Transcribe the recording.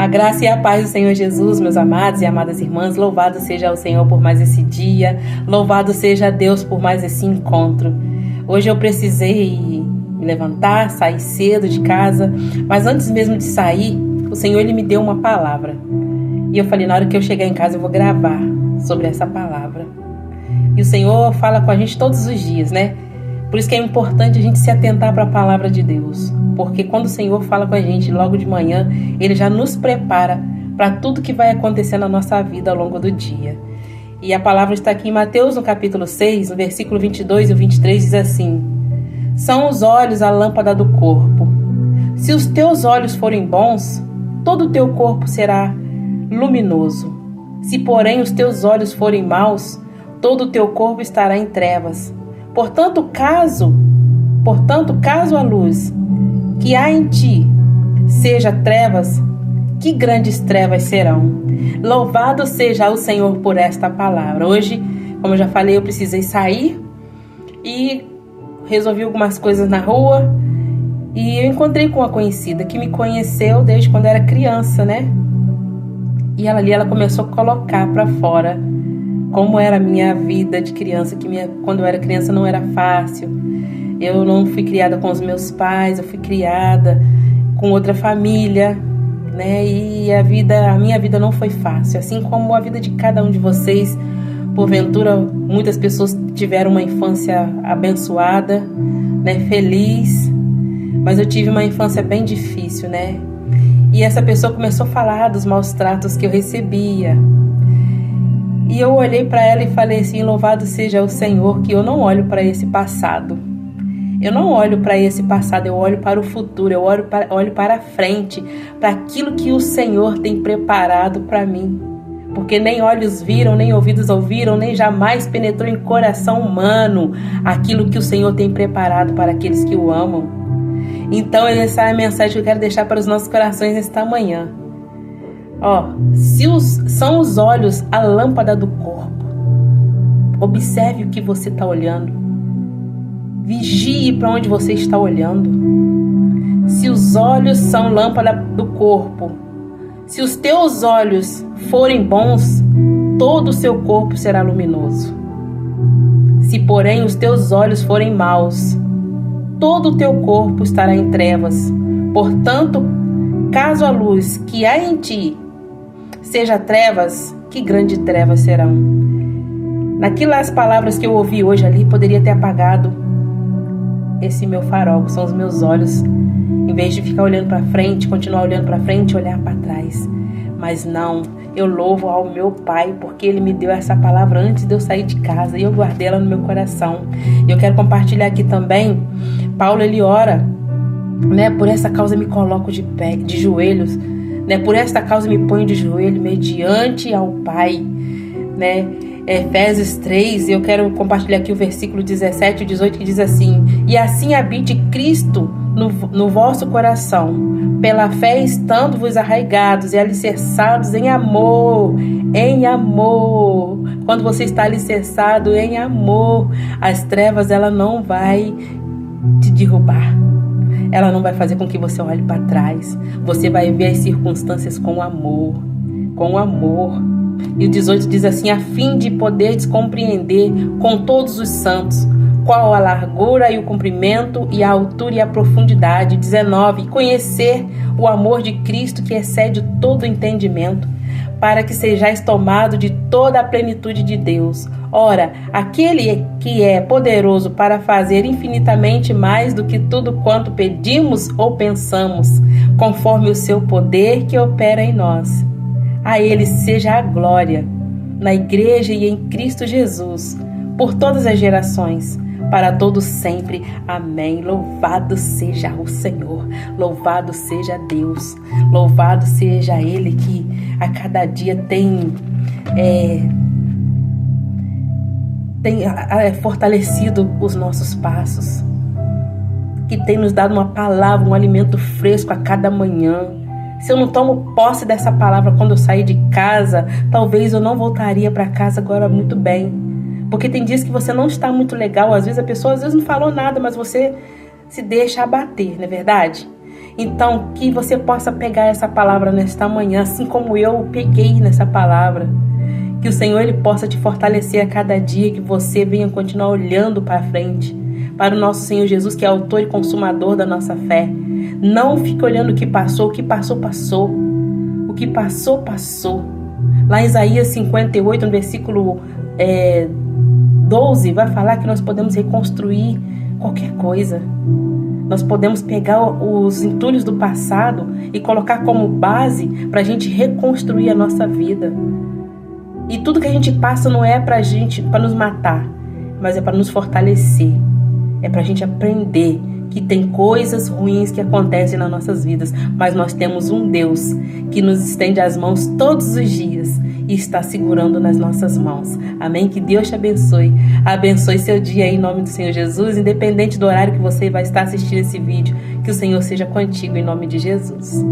A graça e a paz do Senhor Jesus, meus amados e amadas irmãs, louvado seja o Senhor por mais esse dia, louvado seja Deus por mais esse encontro. Hoje eu precisei me levantar, sair cedo de casa, mas antes mesmo de sair, o Senhor ele me deu uma palavra. E eu falei, na hora que eu chegar em casa eu vou gravar sobre essa palavra. E o Senhor fala com a gente todos os dias, né? Por isso que é importante a gente se atentar para a palavra de Deus. Porque quando o Senhor fala com a gente logo de manhã, Ele já nos prepara para tudo que vai acontecer na nossa vida ao longo do dia. E a palavra está aqui em Mateus, no capítulo 6, no versículo 22 e 23, diz assim: São os olhos a lâmpada do corpo. Se os teus olhos forem bons, todo o teu corpo será luminoso. Se, porém, os teus olhos forem maus, todo o teu corpo estará em trevas. Portanto, caso a luz que há em ti seja trevas, que grandes trevas serão. Louvado seja o Senhor por esta palavra. Hoje, como eu já falei, eu precisei sair e resolvi algumas coisas na rua e eu encontrei com uma conhecida que me conheceu desde quando eu era criança, né? E ela começou a colocar para fora como era a minha vida de criança, quando eu era criança não era fácil. Eu não fui criada com os meus pais, eu fui criada com outra família, né? E a minha vida não foi fácil, assim como a vida de cada um de vocês. Porventura, muitas pessoas tiveram uma infância abençoada, né? Feliz, mas eu tive uma infância bem difícil, né? E essa pessoa começou a falar dos maus tratos que eu recebia. E eu olhei para ela e falei assim, louvado seja o Senhor, que eu não olho para esse passado. Eu não olho para esse passado, eu olho para o futuro, eu olho para a frente, para aquilo que o Senhor tem preparado para mim. Porque nem olhos viram, nem ouvidos ouviram, nem jamais penetrou em coração humano aquilo que o Senhor tem preparado para aqueles que o amam. Então essa é a mensagem que eu quero deixar para os nossos corações nesta manhã. São os olhos a lâmpada do corpo. Observe o que você está olhando. Vigie para onde você está olhando. Se os olhos são lâmpada do corpo, se os teus olhos forem bons, todo o seu corpo será luminoso. Se, porém, os teus olhos forem maus, todo o teu corpo estará em trevas. Portanto, caso a luz que há em ti seja trevas, que grandes trevas serão. Naquelas palavras que eu ouvi hoje ali, poderia ter apagado esse meu farol, que são os meus olhos. Em vez de ficar olhando para frente, continuar olhando para frente e olhar para trás. Mas não, eu louvo ao meu Pai, porque Ele me deu essa palavra antes de eu sair de casa e eu guardei ela no meu coração. E eu quero compartilhar aqui também. Paulo, ele ora, né? Por essa causa me coloco de pé, de joelhos, né? Por esta causa me ponho de joelho mediante ao Pai, né? Efésios 3, eu quero compartilhar aqui o versículo 17 e 18, que diz assim: E assim habite Cristo no vosso coração, pela fé estando-vos arraigados e alicerçados em amor. Quando você está alicerçado em amor, as trevas ela não vai te derrubar. Ela não vai fazer com que você olhe para trás. Você vai ver as circunstâncias com amor. E o 18 diz assim: a fim de poderes compreender com todos os santos qual a largura e o comprimento e a altura e a profundidade. 19, e conhecer o amor de Cristo que excede todo entendimento, para que sejais tomado de toda a plenitude de Deus. Ora, aquele que é poderoso para fazer infinitamente mais do que tudo quanto pedimos ou pensamos, conforme o seu poder que opera em nós. A Ele seja a glória, na Igreja e em Cristo Jesus, por todas as gerações, para todos sempre. Amém. Louvado seja o Senhor, louvado seja Deus, louvado seja Ele que a cada dia tem fortalecido os nossos passos, que tem nos dado uma palavra, um alimento fresco a cada manhã. Se eu não tomo posse dessa palavra quando eu sair de casa, talvez eu não voltaria para casa agora muito bem. Porque tem dias que você não está muito legal, às vezes a pessoa não falou nada, mas você se deixa abater, não é verdade? Então, que você possa pegar essa palavra nesta manhã, assim como eu peguei nessa palavra. Que o Senhor ele possa te fortalecer a cada dia, que você venha continuar olhando para frente, para o nosso Senhor Jesus, que é autor e consumador da nossa fé. Não fique olhando o que passou, passou. O que passou, passou. Lá em Isaías 58, no versículo 12, vai falar que nós podemos reconstruir qualquer coisa. Nós podemos pegar os entulhos do passado e colocar como base para a gente reconstruir a nossa vida. E tudo que a gente passa não é para nos matar, mas é para nos fortalecer. É para a gente aprender que tem coisas ruins que acontecem nas nossas vidas, mas nós temos um Deus que nos estende as mãos todos os dias e está segurando nas nossas mãos. Amém? Que Deus te abençoe. Abençoe seu dia em nome do Senhor Jesus, independente do horário que você vai estar assistindo esse vídeo. Que o Senhor seja contigo em nome de Jesus.